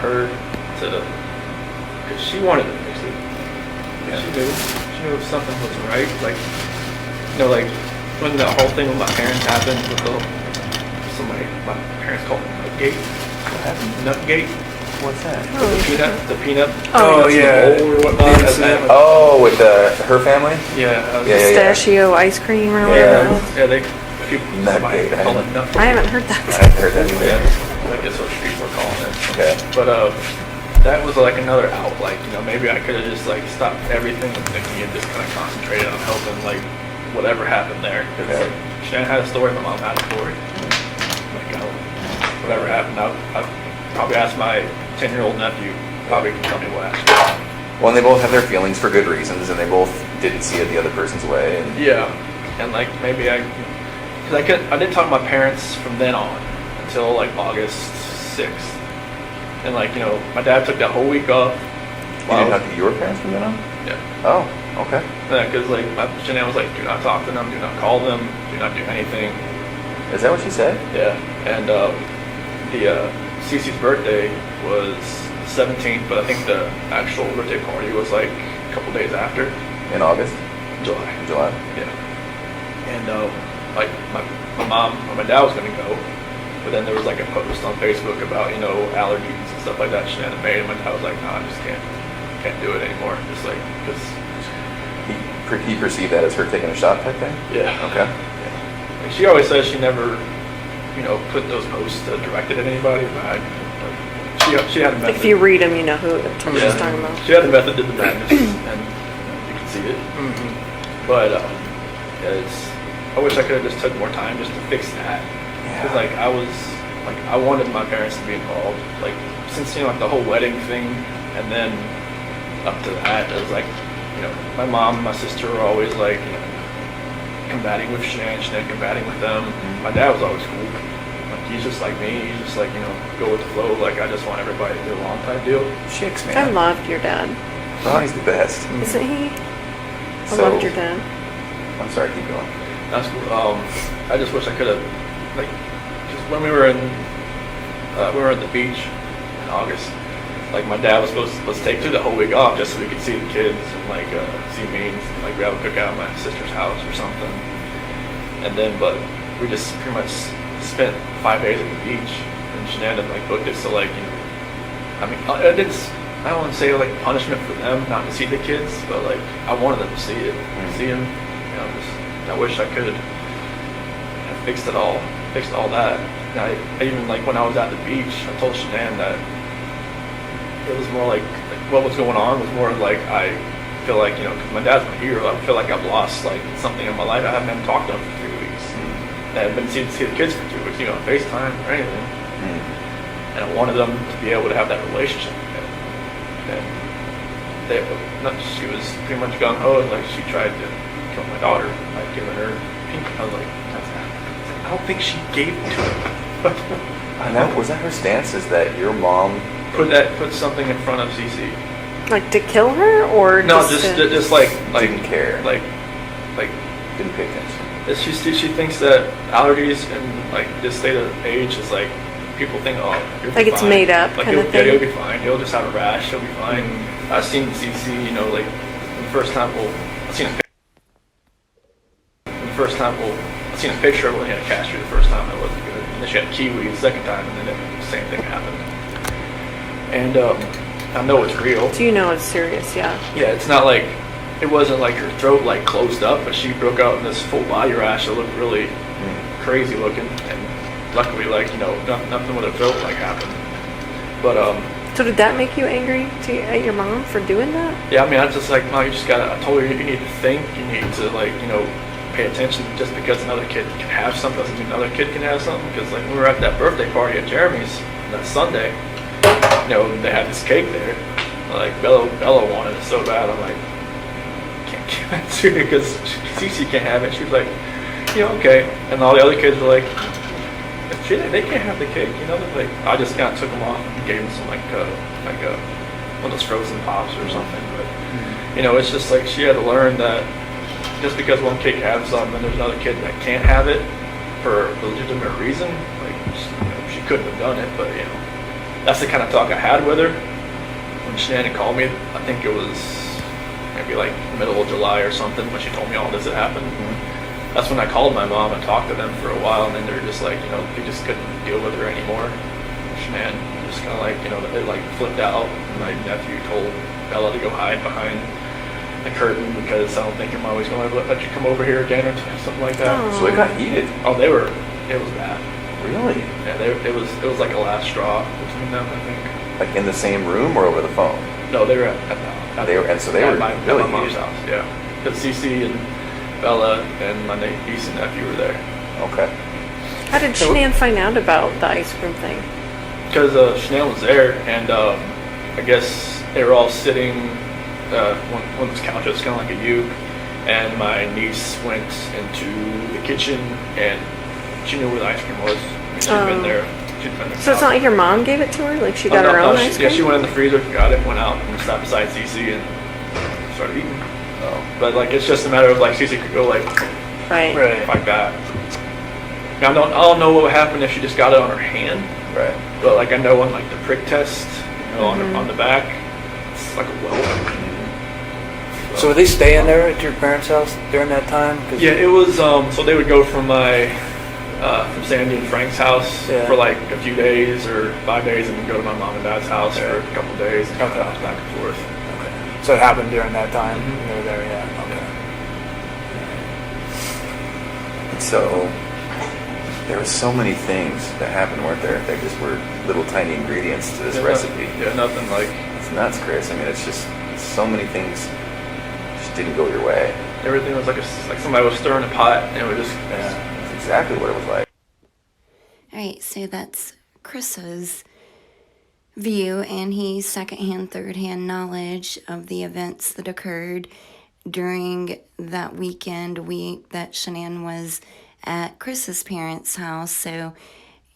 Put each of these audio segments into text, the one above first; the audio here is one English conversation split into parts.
her to, because she wanted to fix it. Yeah. She knew if something wasn't right. Like, like when the whole thing with my parents happened with my parents called it NUTGATE. What happened? NUTGATE. What's that? The peanut. Oh yeah. Or whatnot. Oh, with her family. Yeah. Pistachio ice cream or whatever. Yeah. NUTGATE. Call it NUTGATE. I haven't heard that. I haven't heard that either. Yeah, I guess what street we're calling it. Okay. But that was like another out. Like, maybe I could have just like stopped everything with Nikki and just kind of concentrated on helping like whatever happened there. Because like Shannan had a story, my mom had a story. Like, whatever happened, I probably asked my 10-year-old nephew. Probably can tell me what happened. Well, and they both have their feelings for good reasons, and they both didn't see it the other person's way. And yeah, and like maybe I didn't talk to my parents from then on until like August 6th, and like my dad took that whole week off. You didn't talk to your parents from then on? Yeah. Oh, okay. Yeah, because like Shannan was like, do not talk to them, do not call them, do not do anything. Is that what she said? Yeah, and Cece's birthday was 17th, but I think the actual birthday party was like a couple days after. In August? July. Yeah. And like my mom or my dad was gonna go, but then there was like a post on Facebook about allergies and stuff like that Shannan made, and my dad was like, no, I just can't do it anymore. Just like because he perceived that as her taking a shot type thing. Yeah. Okay. Yeah. Like she always says she never put those posts directed at anybody, but she had a method. If you read them, you know who she's talking about. She had a method to the madness, and you can see it. Mm-hmm. But I wish I could have just took more time just to fix that. Because like I wanted my parents to be involved. Like since like the whole wedding thing, and then up to that, it was like my mom and my sister were always like combating with Shannan combating with them. My dad was always cool. Like he's just like me. He's just like go with the flow. Like I just want everybody to get along type deal. Chicks, man. I loved your dad. Oh, he's the best. Isn't he? I loved your dad. I'm sorry, keep going. That's cool. I just wish I could have because when we were at the beach in August. Like my dad was supposed to take the whole week off just so we could see the kids and like see me and like grab a cookout at my sister's house or something. And then, but we just pretty much spent 5 days at the beach, and Shannan like booked it so like I mean I don't want to say like punishment for them not to see the kids, but like I wanted them to see it, see them. I wish I could have fixed all that. And I even like when I was at the beach, I told Shannan that. It was more like what was going on was more like I feel like because my dad's my hero. I feel like I've lost like something in my life. I haven't been talked to him for 3 weeks. I haven't been to see the kids for 2 weeks, on FaceTime or anything. And I wanted them to be able to have that relationship again. And she was pretty much gung ho. Like she tried to kill my daughter by giving her pink. I was like, I don't think she gave it to her. I know. Was that her stance? Is that your mom? Put something in front of Cece. Like to kill her, or no? Just like didn't care. Like didn't pay attention. She thinks that allergies and like this state of age is like people think you'll like be it's fine. Made up like kind of thing. Yeah, he'll be fine. He'll just have a rash. He'll be fine. I've seen Cece. Like the first time. I've seen a picture of when he had a cashew the first time. It wasn't good. And then she had kiwi the second time, and then the same thing happened. And I know it's real. So you know it's serious, yeah. Yeah, it's not like it wasn't like her throat like closed up, but she broke out in this full body rash that looked really crazy looking. And luckily, like nothing with her throat like happened. But So did that make you angry at your mom for doing that? Yeah, I mean, I just like, no, you just gotta. I told her you need to think. You need to like pay attention. Just because another kid can have something doesn't mean another kid can have something. Because like when we were at that birthday party at Jeremy's that Sunday. They had this cake there. Like Bella wanted it so bad. I'm like, can't give it to her because Cece can't have it. She was like, okay. And all the other kids were like, they can't have the cake. Like I just kind of took them off and gave them some like one of those frozen pops or something. But it's just like she had to learn that just because one kid can have something, and there's another kid that can't have it for a legitimate reason. Like she couldn't have done it, but that's the kind of talk I had with her. When Shannan called me, I think it was maybe like middle of July or something when she told me all this had happened. That's when I called my mom and talked to them for a while, and then they're just like, they just couldn't deal with her anymore. Shannan just kind of like, they like flipped out. My nephew told Bella to go hide behind the curtain because I don't think your mom was going to let you come over here again or something like that. So it got heated. Oh, it was bad. Really? Yeah, it was like a last straw between them, I think. Like in the same room or over the phone? No, they were at They were at my really mom's heated. house. Yeah, because Cece and Bella and my niece and nephew were there. Okay. How did Shannan find out about the ice cream thing? Because Shannan was there, and I guess they were all sitting on this couch. It was kind of like a U, and my niece went into the kitchen, and she knew where the ice cream was. I mean, she'd been there. So it's not like your mom gave it to her? Like she got her own ice cream? Yeah, she went in the freezer, got it, went out, and sat beside Cece and started eating. But like, it's just a matter of like Cece could go like that. Now I don't know what would happen if she just got it on her hand. Right. But like I know on like the prick test, on the back, it's like a welt. So were they staying there at your parents' house during that time? Yeah, it was. So they would go from from Sandy and Frank's house for like a few days or 5 days, and then go to my mom and dad's house for a couple days and kind of bounce back and forth. Okay. So it happened during that time. They were there. Yeah. Okay. So there were so many things that happened, weren't there? That just were little tiny ingredients to this recipe. Nothing like. It's nuts, Chris. I mean, it's just so many things just didn't go your way. Everything was like somebody was stirring a pot, and it would just. That's exactly what it was like. All right, so that's Chris's view, and he's secondhand, thirdhand knowledge of the events that occurred during that week that Shannan was at Chris's parents' house. So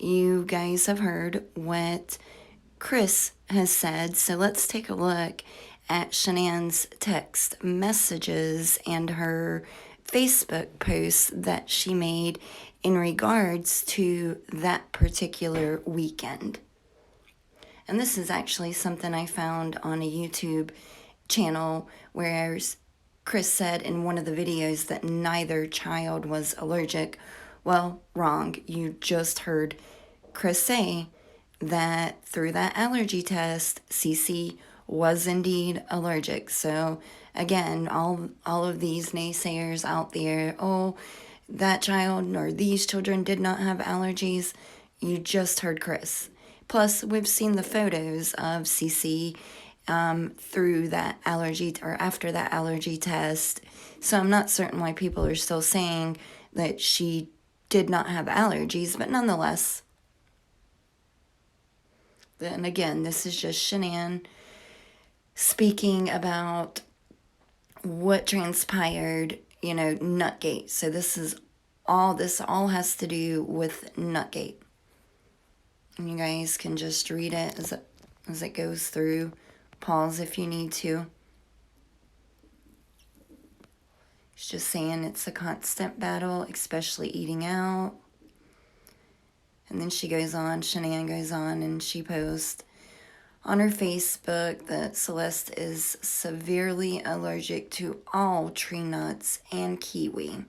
you guys have heard what Chris has said. So let's take a look at Shannan's text messages and her Facebook post that she made in regards to that particular weekend. And this is actually something I found on a YouTube channel where Chris said in one of the videos that neither child was allergic. Well, wrong. You just heard Chris say that through that allergy test, Cece was indeed allergic. So again, all of these naysayers out there, oh, that child or these children did not have allergies, you just heard Chris. Plus, we've seen the photos of Cece through that allergy or after that allergy test. So I'm not certain why people are still saying that she did not have allergies, but nonetheless. Then again, this is just Shannan speaking about what transpired, NUTGATE. So this all has to do with NUTGATE. And you guys can just read it as it goes through. Pause if you need to. It's just saying it's a constant battle, especially eating out. And then Shannan goes on, and she posts on her Facebook that Celeste is severely allergic to all tree nuts and kiwi.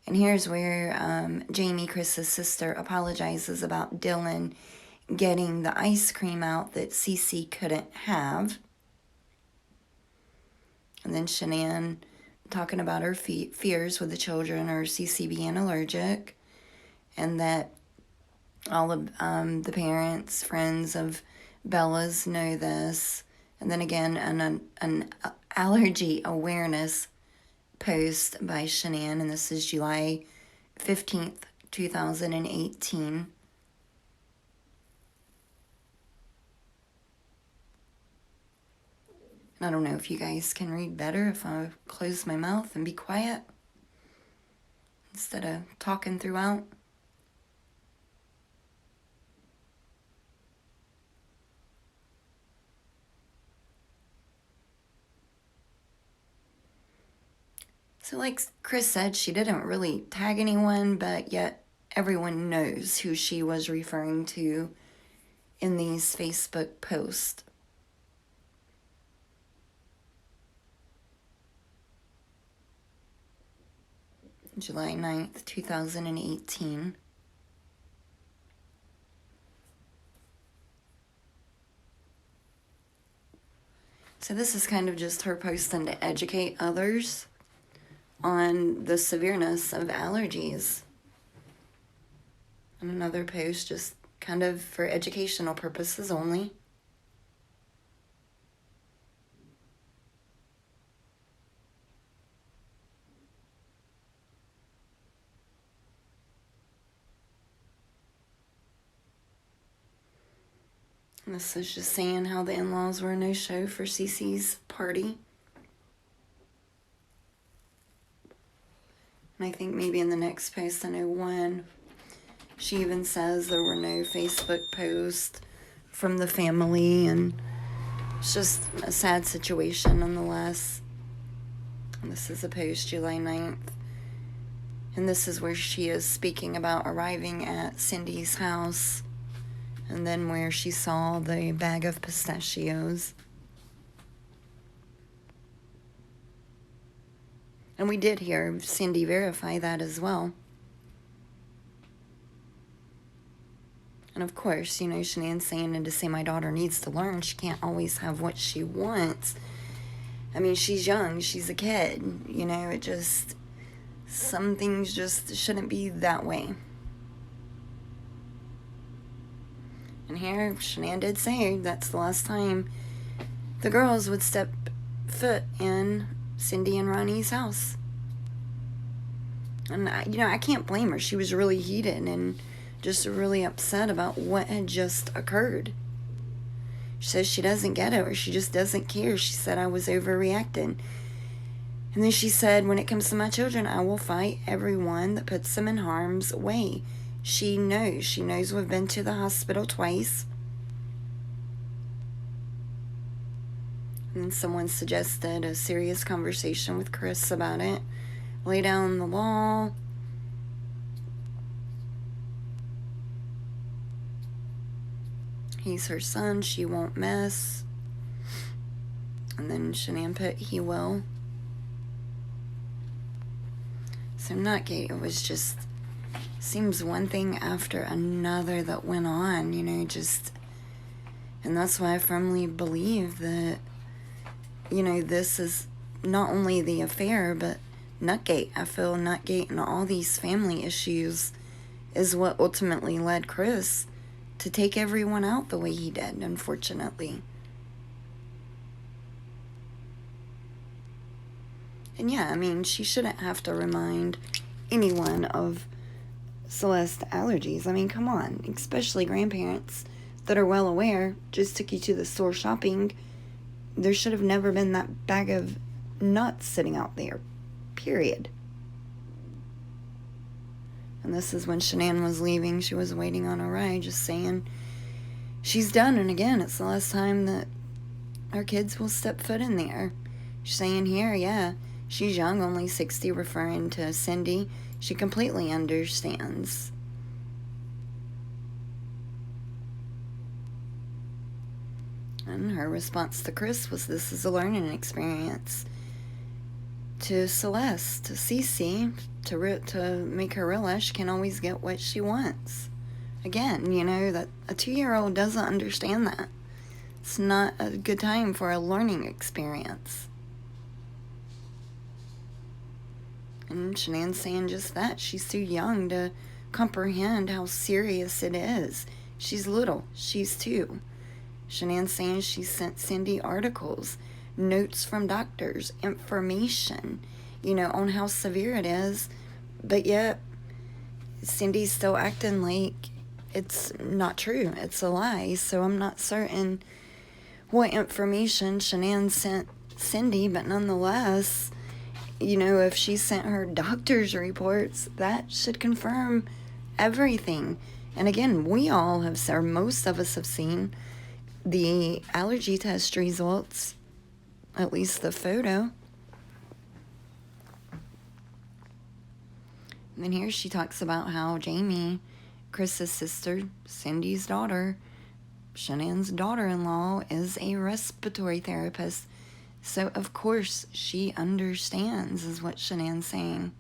And here's where Jamie, Chris's sister, apologizes about Dylan getting the ice cream out that Cece couldn't have. And then Shannan talking about her fears with the children or Cece being allergic. And that all of the parents, friends of Bella's know this. And then again, an allergy awareness post by Shannan, and this is July 15th, 2018. I don't know if you guys can read better if I close my mouth and be quiet instead of talking throughout. So like Chris said, she didn't really tag anyone, but yet everyone knows who she was referring to in these Facebook posts. July 9th, 2018. So this is kind of just her posting to educate others on the severeness of allergies. And another post just kind of for educational purposes only. And this is just saying how the in-laws were a no-show for Cece's party. And I think maybe in the next post, I know one, she even says there were no Facebook posts from the family, and it's just a sad situation nonetheless. And this is a post July 9th. And this is where she is speaking about arriving at Cindy's house, and then where she saw the bag of pistachios. And we did hear Cindy verify that as well. And of course, you know, Shannan's saying, and to say my daughter needs to learn, she can't always have what she wants. I mean, she's young, she's a kid, you know, it just, some things just shouldn't be that way. And here, Shannan did say that's the last time the girls would step foot in Cindy and Ronnie's house. And, I can't blame her. She was really heated and just really upset about what had just occurred. She says she doesn't get it, or she just doesn't care. She said, I was overreacting. And then she said, when it comes to my children, I will fight everyone that puts them in harm's way. She knows we've been to the hospital twice. And then someone suggested a serious conversation with Chris about it. Lay down the law. He's her son, she won't mess. And then Shannan put, he will. So NUTGATE, it was just, seems one thing after another that went on, and that's why I firmly believe that, this is not only the affair, but NUTGATE. I feel NUTGATE and all these family issues is what ultimately led Chris to take everyone out the way he did, unfortunately. And yeah, I mean, she shouldn't have to remind anyone of Celeste's allergies. I mean, come on, especially grandparents that are well aware, just took you to the store shopping. There should have never been that bag of nuts sitting out there, period. And this is when Shannan was leaving. She was waiting on a ride, just saying she's done. And again, it's the last time that our kids will step foot in there. She's saying here, yeah, she's young, only 60, referring to Cindy. She completely understands. And her response to Chris was, this is a learning experience. To Celeste, to Cece, to make her realize she can always get what she wants. Again, that a 2-year-old doesn't understand that. It's not a good time for a learning experience. And Shannan's saying just that. She's too young to comprehend how serious it is. She's little. She's 2. Shannan's saying she sent Cindy articles, notes from doctors, information, on how severe it is. But yet, Cindy's still acting like it's not true. It's a lie. So I'm not certain what information Shannan sent Cindy, but nonetheless, if she sent her doctor's reports, that should confirm everything. And again, we all have, or most of us have seen the allergy test results, at least the photo. And then here she talks about how Jamie, Chris's sister, Cindy's daughter, Shannan's daughter-in-law is a respiratory therapist, so of course she understands, is what Shannan's saying.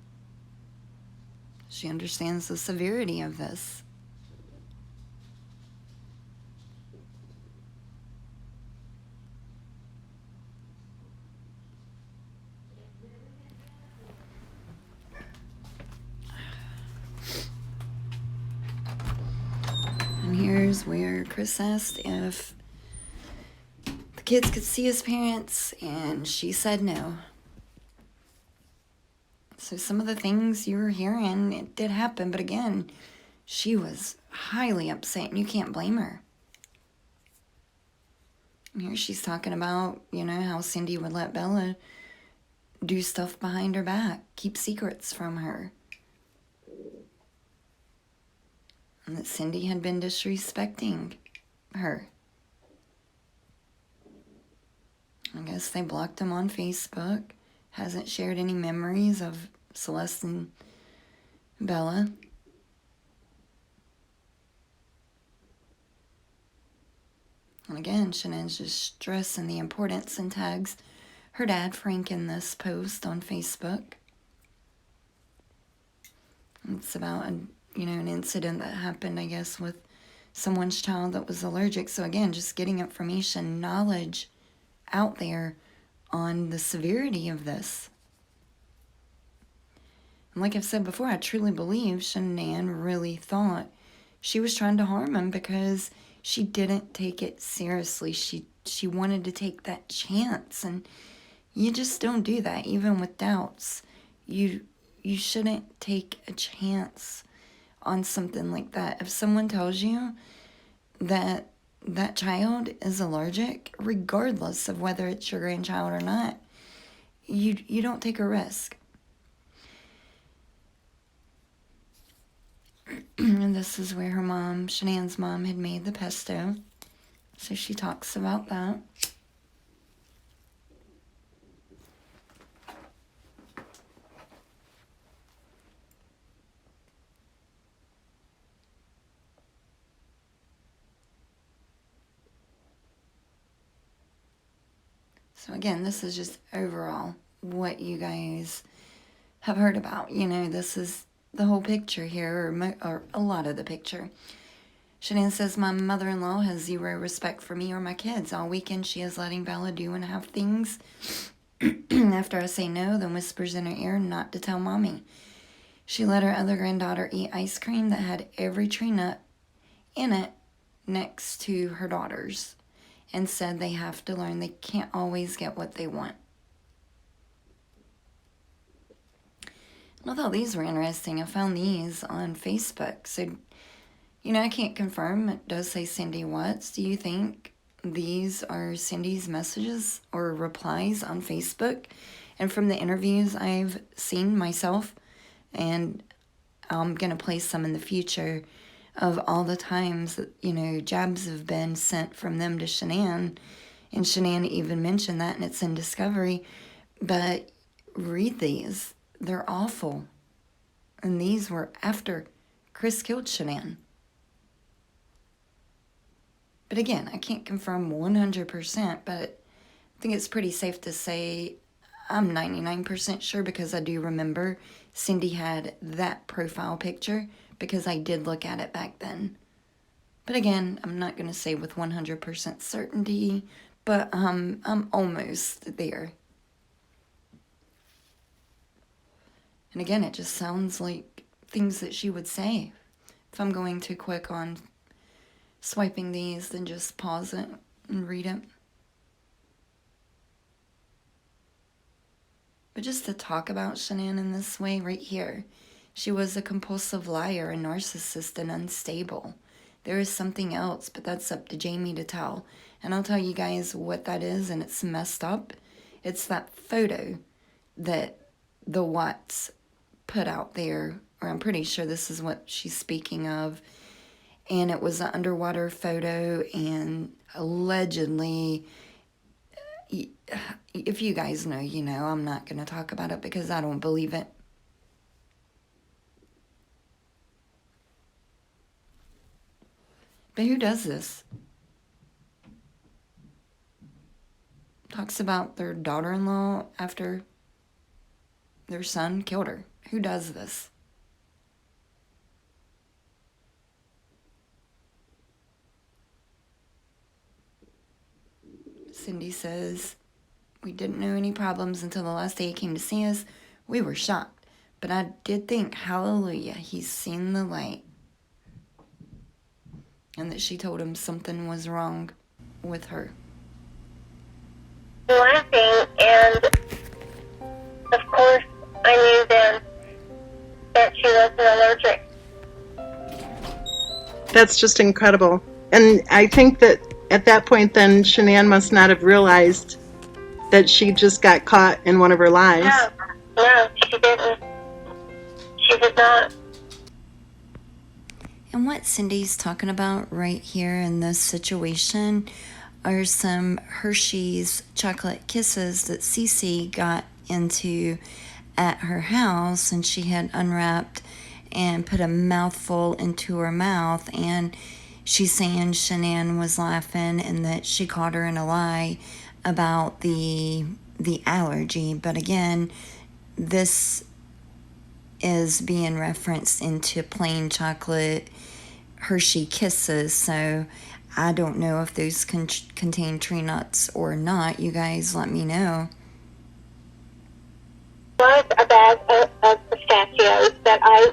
She understands the severity of this. And here's where Chris asked if the kids could see his parents, and she said no. So some of the things you were hearing, it did happen, but again, she was highly upset, and you can't blame her. And here she's talking about, how Cindy would let Bella do stuff behind her back, keep secrets from her. And that Cindy had been disrespecting her. I guess they blocked him on Facebook. Hasn't shared any memories of Celeste and Bella. And again, Shannan's just stressing the importance, and tags her dad, Frank, in this post on Facebook. It's about an incident that happened, I guess, with someone's child that was allergic. So again, just getting information, knowledge out there on the severity of this. And like I've said before, I truly believe Shannan really thought she was trying to harm him because she didn't take it seriously. She wanted to take that chance, and you just don't do that, even with doubts. You shouldn't take a chance on something like that. If someone tells you that that child is allergic, regardless of whether it's your grandchild or not, you don't take a risk. And this is where her mom, Shannan's mom, had made the pesto. So she talks about that. So again, this is just overall what you guys have heard about. This is the whole picture here, or a lot of the picture. Shannan says, my mother-in-law has zero respect for me or my kids. All weekend she is letting Bella do and have things. After I say no, then whispers in her ear not to tell mommy. She let her other granddaughter eat ice cream that had every tree nut in it next to her daughters, and said they have to learn they can't always get what they want. I thought these were interesting. I found these on Facebook. So, I can't confirm. It does say Cindy Watts. Do you think these are Cindy's messages or replies on Facebook? And from the interviews I've seen myself, and I'm going to play some in the future, of all the times that, jabs have been sent from them to Shannan. And Shannan even mentioned that, and it's in Discovery. But read these. They're awful. And these were after Chris killed Shannan. But again, I can't confirm 100%, but I think it's pretty safe to say I'm 99% sure, because I do remember Cindy had that profile picture, because I did look at it back then. But again, I'm not going to say with 100% certainty, but I'm almost there. And again, it just sounds like things that she would say. If I'm going too quick on swiping these, then just pause it and read it. But just to talk about Shannan in this way right here, she was a compulsive liar, a narcissist, and unstable. There is something else, but that's up to Jamie to tell. And I'll tell you guys what that is, and it's messed up. It's that photo that the Watts put out there, or I'm pretty sure this is what she's speaking of. And it was an underwater photo, and allegedly, if you guys know, you know. I'm not going to talk about it because I don't believe it. But who does this? talks about their daughter-in-law after their son killed her. Who does this? Cindy says, we didn't know any problems until the last day he came to see us. We were shocked. But I did think, hallelujah, he's seen the light. And that she told him something was wrong with her. Laughing, and of course I knew then that she wasn't allergic. That's just incredible. And I think that at that point then Shannan must not have realized that she just got caught in one of her lies. No, she didn't. She did not. And what Cindy's talking about right here in this situation are some Hershey's chocolate kisses that Cece got into at her house, and she had unwrapped and put a mouthful into her mouth, and she's saying Shannan was laughing and that she caught her in a lie about the allergy. But again, this is being referenced into plain chocolate Hershey Kisses, so I don't know if those contain tree nuts or not. You guys let me know. Was a bag of pistachios that I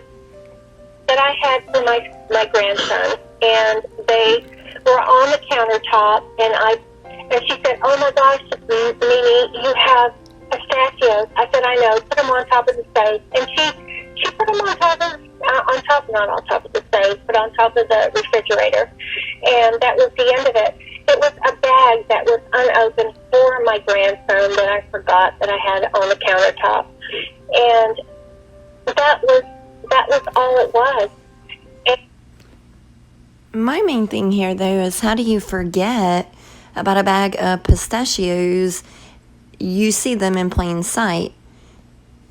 had for my grandson, and they were on the countertop, and she said, "Oh my gosh, Mimi, you have pistachios." I said, "I know. Put them on top of the stove." And she put them on top of not on top of the stove, but on top of the refrigerator. And that was the end of it. It was a bag that was unopened for my grandson that I forgot that I had on the countertop. And that was all it was. My main thing here, though, is how do you forget about a bag of pistachios? You see them in plain sight.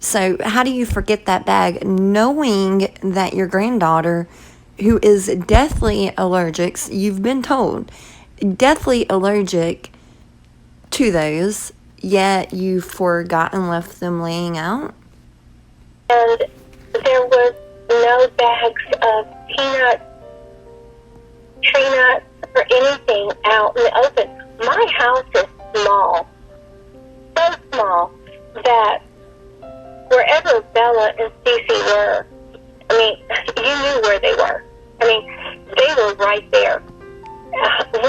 So how do you forget that bag, knowing that your granddaughter, who is deathly allergic, you've been told, deathly allergic to those, yet you forgot and left them laying out? And there was no bags of peanuts, tree nuts, or anything out in the open. My house is small, so small that wherever Bella and Cece were, I mean, you knew where they were. I mean, they were right there. We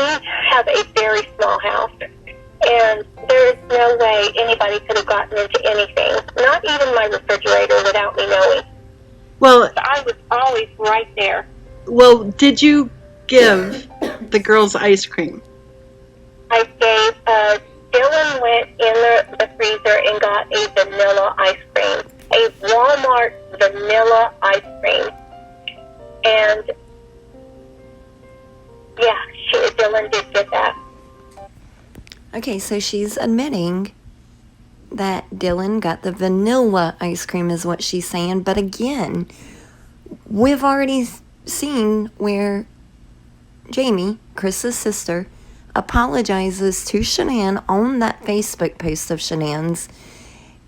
have a very small house, and there is no way anybody could have gotten into anything, not even my refrigerator, without me knowing. Well, So I was always right there. well, did you give the girls ice cream? I gave, Dylan went in the freezer and got a vanilla ice cream, a Walmart vanilla ice cream. And, yeah, Dylan did get that. Okay, so she's admitting that Dylan got the vanilla ice cream is what she's saying. But again, we've already seen where Jamie, Chris's sister, apologizes to Shannan on that Facebook post of Shannan's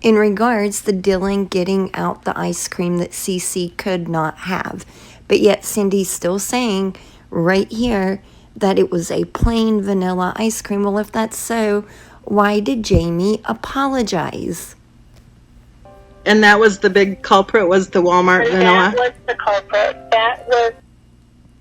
in regards to Dylan getting out the ice cream that Cece could not have. But yet Cindy's still saying right here that it was a plain vanilla ice cream. Well, if that's so, why did Jamie apologize? And that was the big culprit, was the Walmart And vanilla? that was the culprit. That was